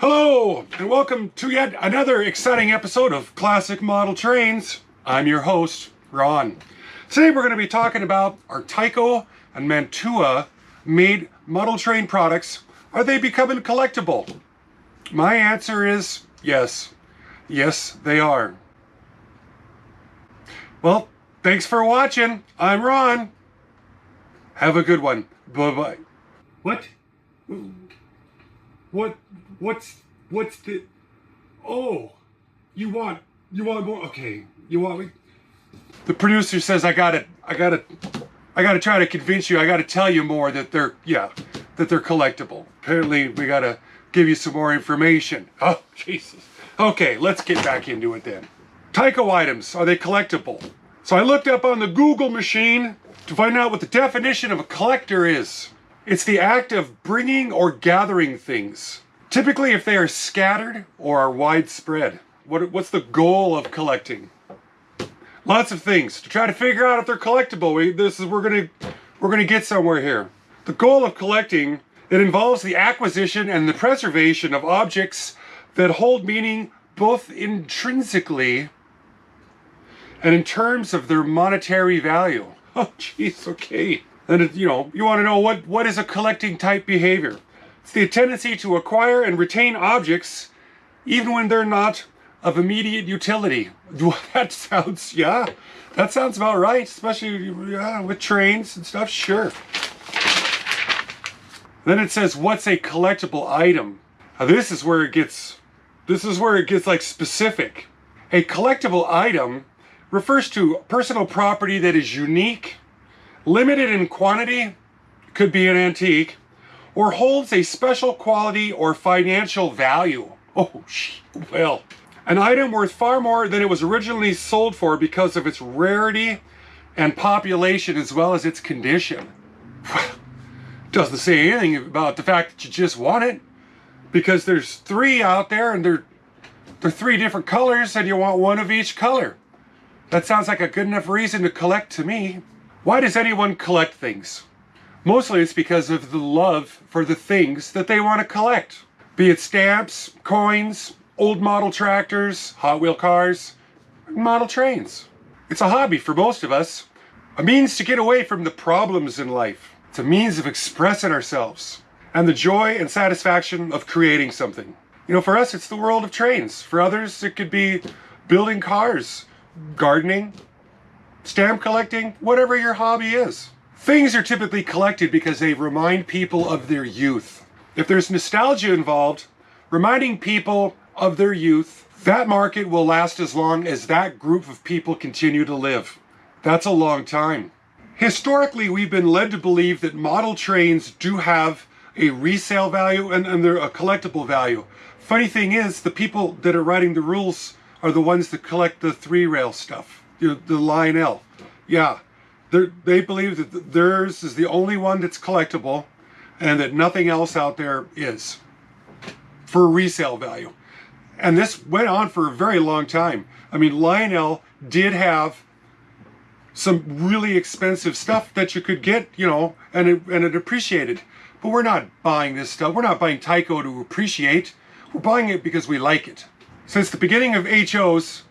Hello, and welcome to yet another exciting episode of Classic Model Trains. I'm your host, Ron. Today we're going to be talking about our Tyco and Mantua made model train products. Are they becoming collectible? My answer is yes. Yes, they are. Well, thanks for watching. I'm Ron. Have a good one. Bye-bye. What? What's the, oh, you want more, okay, you want me, the producer says I gotta try to convince you, I gotta tell you more that they're collectible. Apparently we gotta give you some more information. Oh, Jesus. Okay, let's get back into it then. Tyco items, are they collectible? So I looked up on the Google machine to find out what the definition of a collector is. It's the act of bringing or gathering things. Typically if they are scattered or are widespread. What's the goal of collecting? Lots of things. To try to figure out if they're collectible, we're gonna get somewhere here. The goal of collecting, it involves the acquisition and the preservation of objects that hold meaning both intrinsically and in terms of their monetary value. Oh, jeez, okay. And you want to know what is a collecting type behavior. It's the tendency to acquire and retain objects even when they're not of immediate utility. That sounds about right, especially with trains and stuff, sure. Then it says, what's a collectible item? Now this is where it gets like specific. A collectible item refers to personal property that is unique, limited in quantity, could be an antique, or holds a special quality or financial value. Oh, well, an item worth far more than it was originally sold for because of its rarity and population as well as its condition. Doesn't say anything about the fact that you just want it, because there's three out there and they're three different colors and you want one of each color. That sounds like a good enough reason to collect to me. Why does anyone collect things? Mostly it's because of the love for the things that they want to collect. Be it stamps, coins, old model tractors, Hot Wheel cars, model trains. It's a hobby for most of us. A means to get away from the problems in life. It's a means of expressing ourselves and the joy and satisfaction of creating something. For us it's the world of trains. For others it could be building cars, gardening, stamp collecting, whatever your hobby is. Things are typically collected because they remind people of their youth. If there's nostalgia involved, reminding people of their youth, that market will last as long as that group of people continue to live. That's a long time. Historically, we've been led to believe that model trains do have a resale value and they're a collectible value. Funny thing is, the people that are writing the rules are the ones that collect the three-rail stuff, the Lionel. Yeah, they believe that theirs is the only one that's collectible and that nothing else out there is for resale value. And this went on for a very long time. I mean, Lionel did have some really expensive stuff that you could get, and it appreciated. But we're not buying this stuff. We're not buying Tyco to appreciate. We're buying it because we like it. Since the beginning of HOs,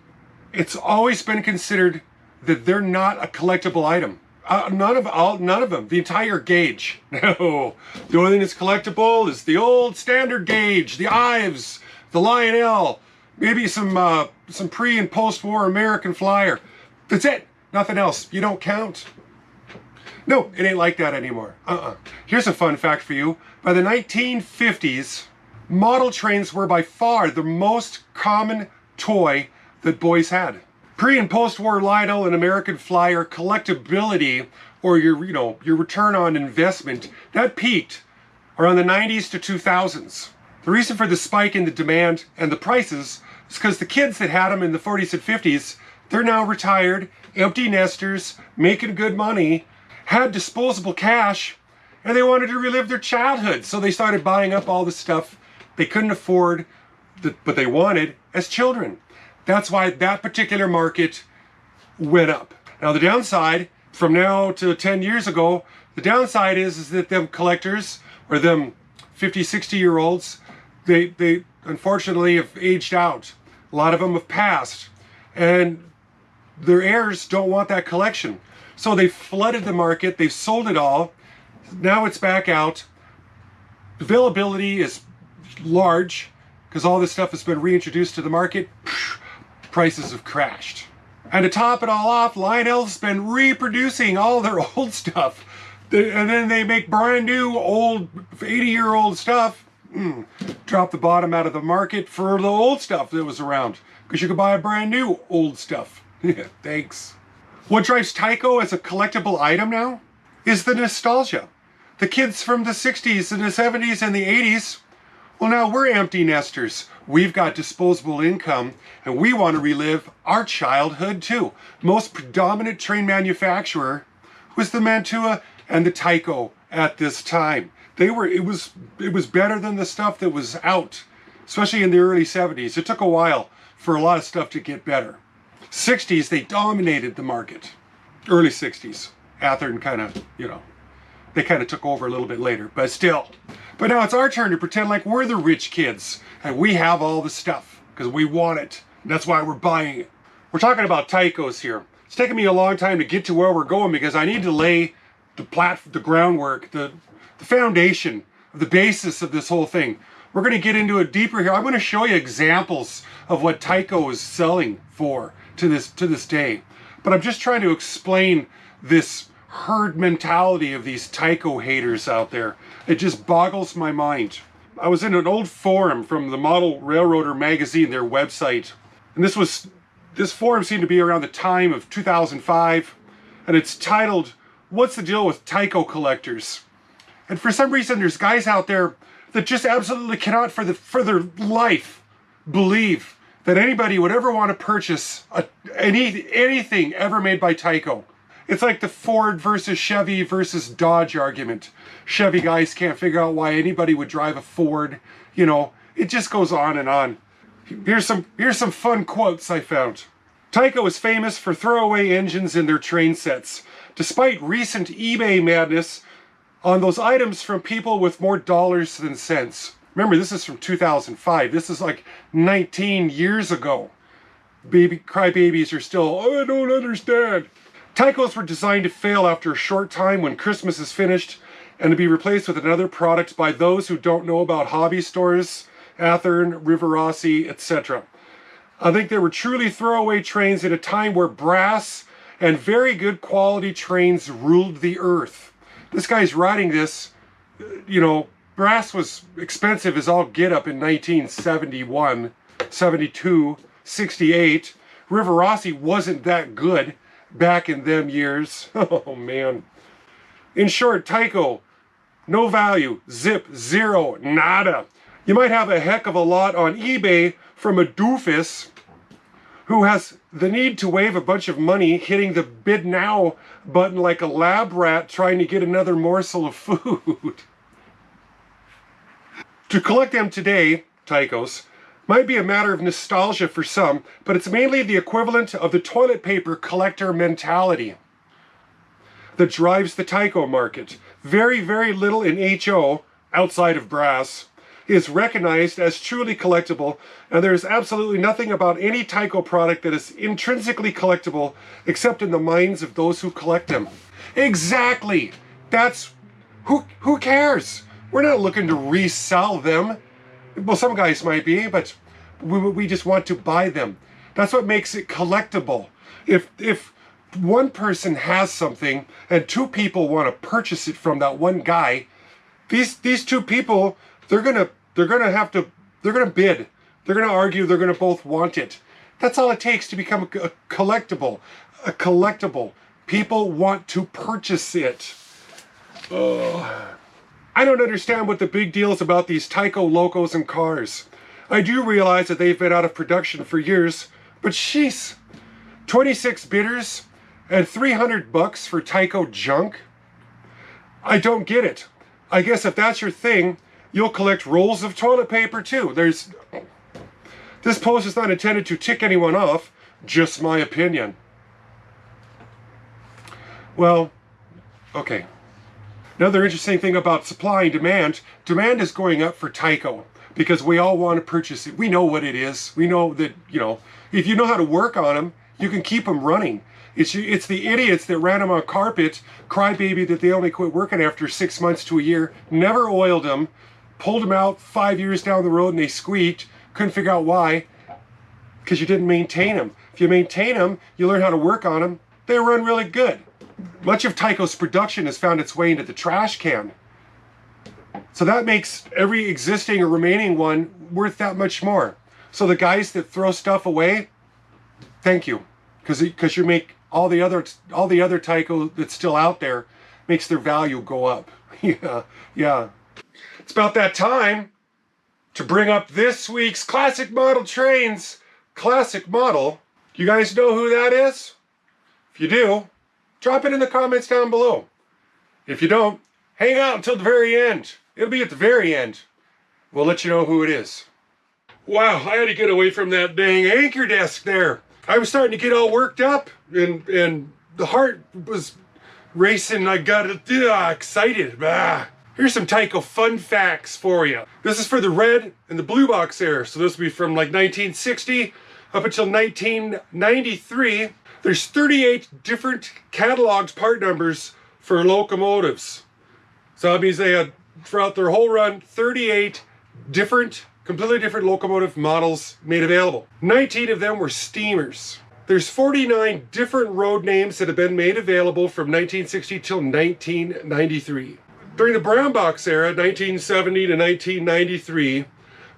it's always been considered that they're not a collectible item. None of them. The entire gauge. No. The only thing that's collectible is the old standard gauge, the Ives, the Lionel, maybe some pre and post-war American Flyer. That's it. Nothing else. You don't count. No, it ain't like that anymore. Here's a fun fact for you. By the 1950s, model trains were by far the most common toy that boys had. Pre and post-war Lionel and American Flyer collectability, or your return on investment, that peaked around the 90s to 2000s. The reason for the spike in the demand and the prices is because the kids that had them in the 40s and 50s, they're now retired, empty nesters, making good money, had disposable cash, and they wanted to relive their childhood. So they started buying up all the stuff they couldn't afford, but they wanted as children. That's why that particular market went up. Now the downside, from now to 10 years ago, the downside is that them collectors, or them 50, 60-year-olds, they unfortunately have aged out. A lot of them have passed. And their heirs don't want that collection. So they've flooded the market, they've sold it all. Now it's back out. Availability is large because all this stuff has been reintroduced to the market. Prices have crashed. And to top it all off, Lionel's been reproducing all their old stuff. And then they make brand new, old, 80-year-old stuff. Drop the bottom out of the market for the old stuff that was around. Because you could buy a brand new old stuff. Thanks. What drives Tyco as a collectible item now is the nostalgia. The kids from the 60s and the 70s and the 80s, well, now we're empty nesters. We've got disposable income and we want to relive our childhood too. Most predominant train manufacturer was the Mantua and the Tyco at this time. It was better than the stuff that was out, especially in the early 70s. It took a while for a lot of stuff to get better. 60s, they dominated the market. Early 60s. Athearn kind of, they kind of took over a little bit later, but still. But now it's our turn to pretend like we're the rich kids and we have all the stuff because we want it. And that's why we're buying it. We're talking about Tycos here. It's taken me a long time to get to where we're going because I need to lay the groundwork, the foundation, the basis of this whole thing. We're going to get into it deeper here. I'm going to show you examples of what Tyco is selling for to this day. But I'm just trying to explain this herd mentality of these Tyco haters out there. It just boggles my mind. I was in an old forum from the Model Railroader magazine, their website. And this forum seemed to be around the time of 2005. And it's titled, "What's the Deal with Tyco Collectors?" And for some reason, there's guys out there that just absolutely cannot for their life believe that anybody would ever want to purchase anything ever made by Tyco. It's like the Ford versus Chevy versus Dodge argument. Chevy guys can't figure out why anybody would drive a Ford. It just goes on and on. Here's some fun quotes I found. Tyco is famous for throwaway engines in their train sets. Despite recent eBay madness on those items from people with more dollars than cents. Remember, this is from 2005. This is like 19 years ago. Crybabies are still, I don't understand. Tycos were designed to fail after a short time when Christmas is finished and to be replaced with another product by those who don't know about hobby stores, Athearn, Rivarossi, etc. I think they were truly throwaway trains in a time where brass and very good quality trains ruled the earth. This guy's writing this, brass was expensive as all get up in 1971, 72, 68. Rivarossi wasn't that good back in them years. Oh man. In short, Tyco, no value, zip, zero, nada. You might have a heck of a lot on eBay from a doofus who has the need to wave a bunch of money hitting the bid now button like a lab rat trying to get another morsel of food. To collect them today, Tycos, might be a matter of nostalgia for some, but it's mainly the equivalent of the toilet paper collector mentality that drives the Tyco market. Very, very little in HO, outside of brass, is recognized as truly collectible, and there is absolutely nothing about any Tyco product that is intrinsically collectible except in the minds of those who collect them. Exactly! That's... Who cares? We're not looking to resell them. Well, some guys might be, but we just want to buy them. That's what makes it collectible. If one person has something and two people want to purchase it from that one guy, these two people, they're gonna bid. They're gonna argue. They're gonna both want it. That's all it takes to become a collectible. A collectible. People want to purchase it. I don't understand what the big deal is about these Tyco locos and cars. I do realize that they've been out of production for years, but sheesh, 26 bidders and $300 for Tyco junk? I don't get it. I guess if that's your thing, you'll collect rolls of toilet paper too. This post is not intended to tick anyone off, just my opinion. Well, okay. Another interesting thing about supply and demand is going up for Tyco. because we all want to purchase it. We know what it is. We know that, you know, if you know how to work on them, you can keep them running. It's the idiots that ran them on carpet, crybaby that they only quit working after 6 months to a year, never oiled them, pulled them out 5 years down the road and they squeaked, couldn't figure out why, because you didn't maintain them. If you maintain them, you learn how to work on them, they run really good. Much of Tyco's production has found its way into the trash can. So that makes every existing or remaining one worth that much more. So the guys that throw stuff away, thank you, because you make all the other Tyco that's still out there makes their value go up. Yeah. It's about that time to bring up this week's classic model trains. Classic model. You guys know who that is? If you do, drop it in the comments down below. If you don't, hang out until the very end. It'll be at the very end. We'll let you know who it is. Wow, I had to get away from that dang anchor desk there. I was starting to get all worked up and the heart was racing. I got excited. Here's some Tyco fun facts for you. This is for the red and the blue box era. So this will be from like 1960 up until 1993. There's 38 different cataloged part numbers for locomotives. So that means they had, throughout their whole run, 38 different, completely different locomotive models made available. 19 of them were steamers. There's 49 different road names that have been made available from 1960 till 1993. During the brown box era, 1970 to 1993,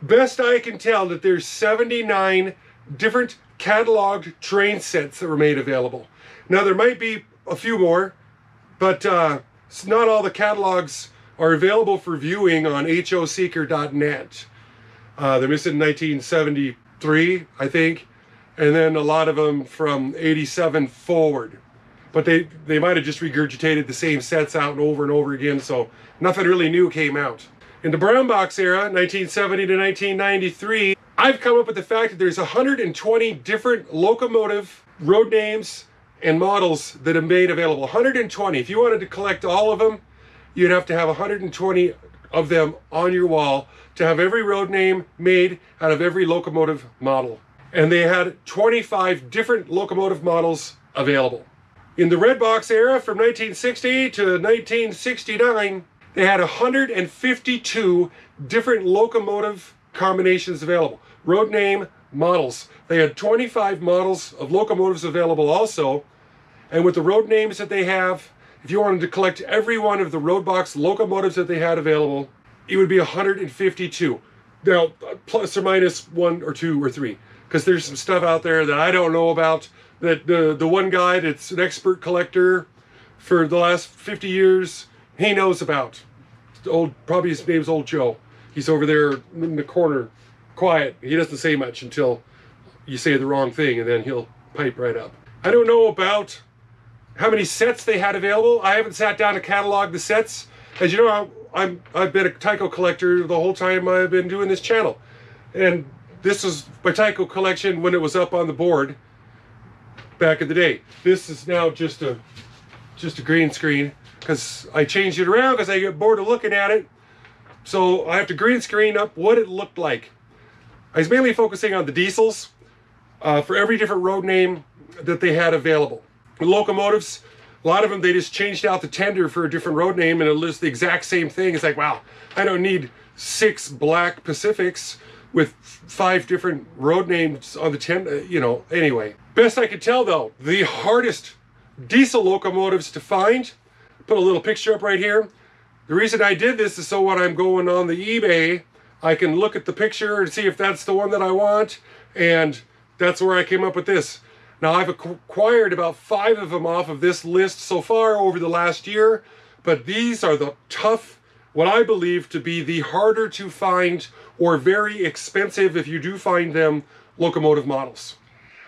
best I can tell that there's 79 different cataloged train sets that were made available. Now there might be a few more, but not all the catalogs are available for viewing on hoseeker.net. They're missing 1973, I think, and then a lot of them from 87 forward. But they might have just regurgitated the same sets out and over again, so nothing really new came out. In the brown box era, 1970 to 1993, I've come up with the fact that there's 120 different locomotive road names and models that are made available. 120. If you wanted to collect all of them, you'd have to have 120 of them on your wall to have every road name made out of every locomotive model. And they had 25 different locomotive models available. In the red box era, from 1960 to 1969, they had 152 different locomotive combinations available. Road name models. They had 25 models of locomotives available also. And with the road names that they have, if you wanted to collect every one of the road box locomotives that they had available, it would be 152. Now, plus or minus 1 or 2 or 3. Because there's some stuff out there that I don't know about, that the one guy that's an expert collector for the last 50 years, he knows about. Probably his name's Old Joe. He's over there in the corner, quiet. He doesn't say much until you say the wrong thing, and then he'll pipe right up. I don't know about how many sets they had available. I haven't sat down to catalog the sets. As you know, I've been a Tyco collector the whole time I've been doing this channel. And this is my Tyco collection when it was up on the board back in the day. This is now just a green screen because I changed it around because I get bored of looking at it. So I have to green screen up what it looked like. I was mainly focusing on the diesels for every different road name that they had available. The locomotives, a lot of them, they just changed out the tender for a different road name and it lists the exact same thing. It's like, wow, I don't need 6 black Pacifics with 5 different road names on the tender, you know, anyway. Best I could tell though, the hardest diesel locomotives to find, put a little picture up right here. The reason I did this is so when I'm going on the eBay, I can look at the picture and see if that's the one that I want, and that's where I came up with this. Now I've acquired about 5 of them off of this list so far over the last year, but these are the tough, what I believe to be the harder to find or very expensive, if you do find them, locomotive models.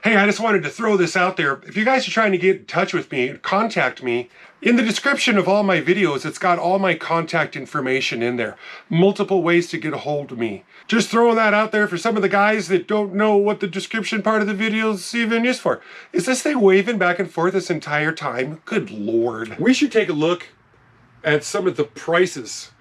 Hey, I just wanted to throw this out there. If you guys are trying to get in touch with me, contact me. In the description of all my videos, it's got all my contact information in there. Multiple ways to get a hold of me. Just throwing that out there for some of the guys that don't know what the description part of the video is even used for. Is this thing waving back and forth this entire time? Good Lord. We should take a look at some of the prices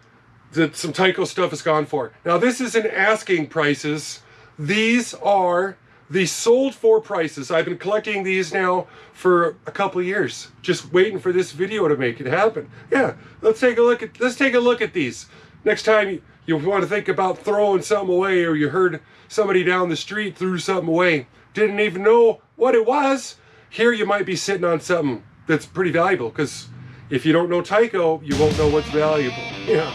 that some Tyco stuff has gone for. Now this isn't asking prices. These are the sold for prices. I've been collecting these now for a couple of years, just waiting for this video to make it happen. Yeah, let's take a look at these. Next time you want to think about throwing something away, or you heard somebody down the street threw something away, didn't even know what it was, here you might be sitting on something that's pretty valuable, because if you don't know Tyco, you won't know what's valuable. Yeah.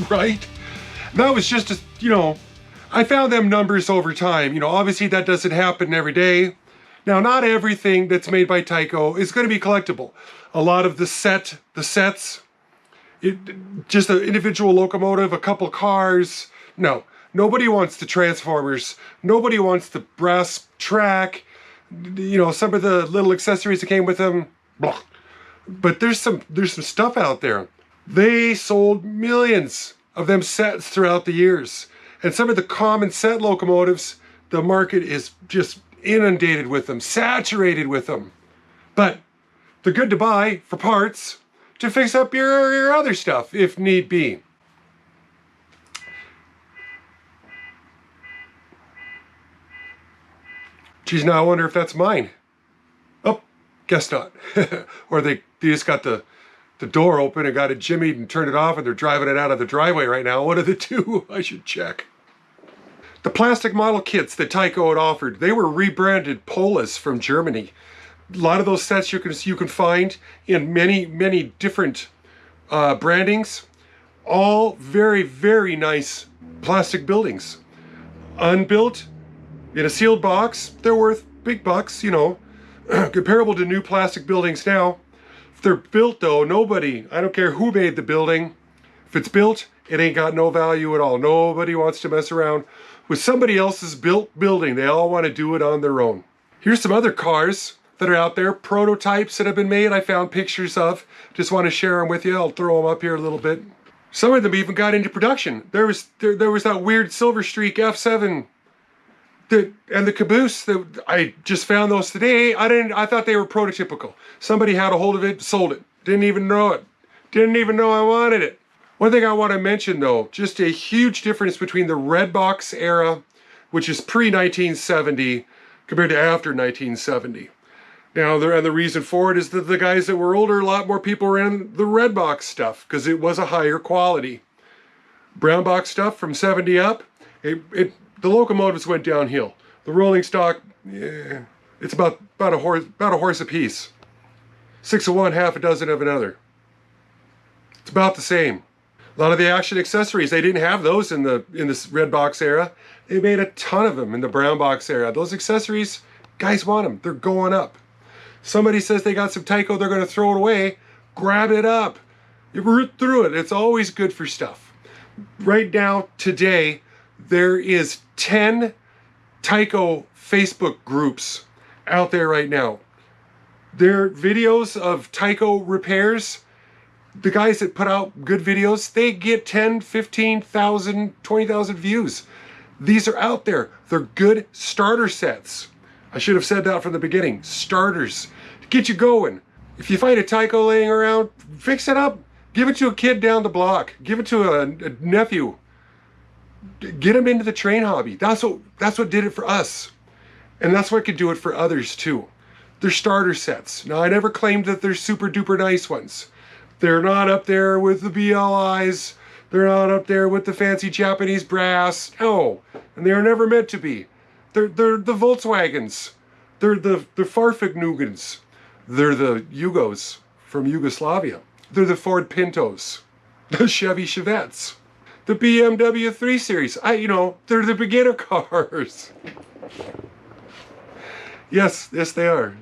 Right? That was just, I found them numbers over time. Obviously that doesn't happen every day. Now, not everything that's made by Tyco is going to be collectible. A lot of the sets, just an individual locomotive, a couple cars. No, nobody wants the Transformers. Nobody wants the brass track. Some of the little accessories that came with them. Blah. But there's some stuff out there. They sold millions of them sets throughout the years. And some of the common set locomotives, the market is just inundated with them, saturated with them. But they're good to buy for parts to fix up your other stuff if need be. Geez, now I wonder if that's mine. Oh, guess not. Or they just got the door open and got it jimmied and turned it off, and they're driving it out of the driveway right now. One of the two. I should check. The plastic model kits that Tyco had offered, they were rebranded Polas from Germany. A lot of those sets you can find in many different brandings. All very, very nice plastic buildings. Unbuilt, in a sealed box, they're worth big bucks, comparable to new plastic buildings now. If they're built though, I don't care who made the building, if it's built, it ain't got no value at all. Nobody wants to mess around with somebody else's built building. They all want to do it on their own. Here's some other cars that are out there, prototypes that have been made. I found pictures of, just want to share them with you. I'll throw them up here a little bit. Some of them even got into production. There was that weird Silver Streak F7 and the caboose that I just found those today. I thought they were prototypical. Somebody had a hold of it, sold it. Didn't even know it. Didn't even know I wanted it. One thing I want to mention though, just a huge difference between the red box era, which is pre-1970, compared to after 1970. Now, and the reason for it is that the guys that were older, a lot more people ran the red box stuff because it was a higher quality. Brown box stuff from 70 up, the locomotives went downhill. The rolling stock, it's about a horse apiece. 6 of one, half a dozen of another. It's about the same. A lot of the action accessories, they didn't have those in this red box era. They made a ton of them in the brown box era. Those accessories, guys want them. They're going up. Somebody says they got some Tyco, they're going to throw it away. Grab it up. You root through it. It's always good for stuff. Right now, today, there is 10 Tyco Facebook groups out there right now. They're videos of Tyco repairs. The guys that put out good videos, they get 10, 15,000, 20,000 views. These are out there. They're good starter sets. I should have said that from the beginning. Starters to get you going. If you find a Tyco laying around, fix it up. Give it to a kid down the block. Give it to a nephew. Get them into the train hobby. That's what did it for us. And that's what could do it for others too. They're starter sets. Now, I never claimed that they're super duper nice ones. They're not up there with the BLIs. They're not up there with the fancy Japanese brass. No, and they're never meant to be. They're the Volkswagens. They're the Farfignugens. They're the Yugos from Yugoslavia. They're the Ford Pintos, the Chevy Chevettes, the BMW 3 Series. They're the beginner cars. Yes, they are.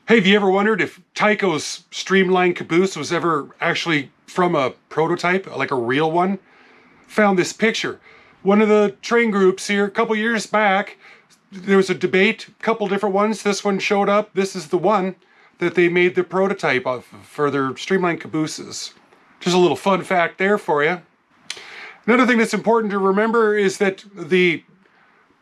Hey, have you ever wondered if Tyco's streamlined caboose was ever actually from a prototype, like a real one? Found this picture. One of the train groups here, a couple years back, there was a debate, a couple different ones. This one showed up. This is the one that they made the prototype of for their streamlined cabooses. Just a little fun fact there for you. Another thing that's important to remember is that the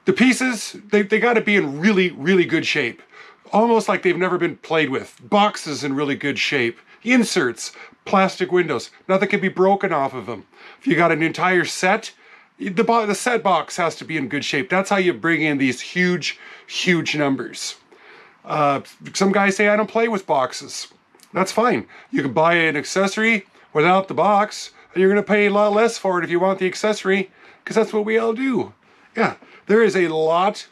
pieces, they got to be in really, really good shape. Almost like they've never been played with. Boxes in really good shape. Inserts, plastic windows. Nothing can be broken off of them. If you got an entire set, the set box has to be in good shape. That's how you bring in these huge, huge numbers. Some guys say I don't play with boxes. That's fine. You can buy an accessory without the box, and you're going to pay a lot less for it if you want the accessory, because that's what we all do. Yeah, there is a lot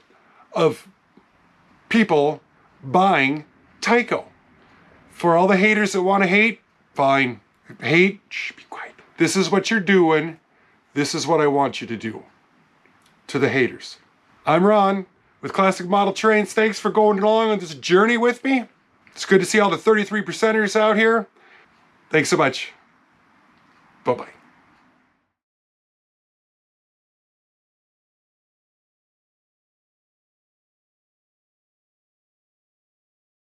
of people buying Tyco. For all the haters that want to hate, fine. Hate, shh, be quiet. This is what you're doing. This is what I want you to do. To the haters. I'm Ron with Classic Model Trains. Thanks for going along on this journey with me. It's good to see all the 33%ers out here. Thanks so much. Bye-bye.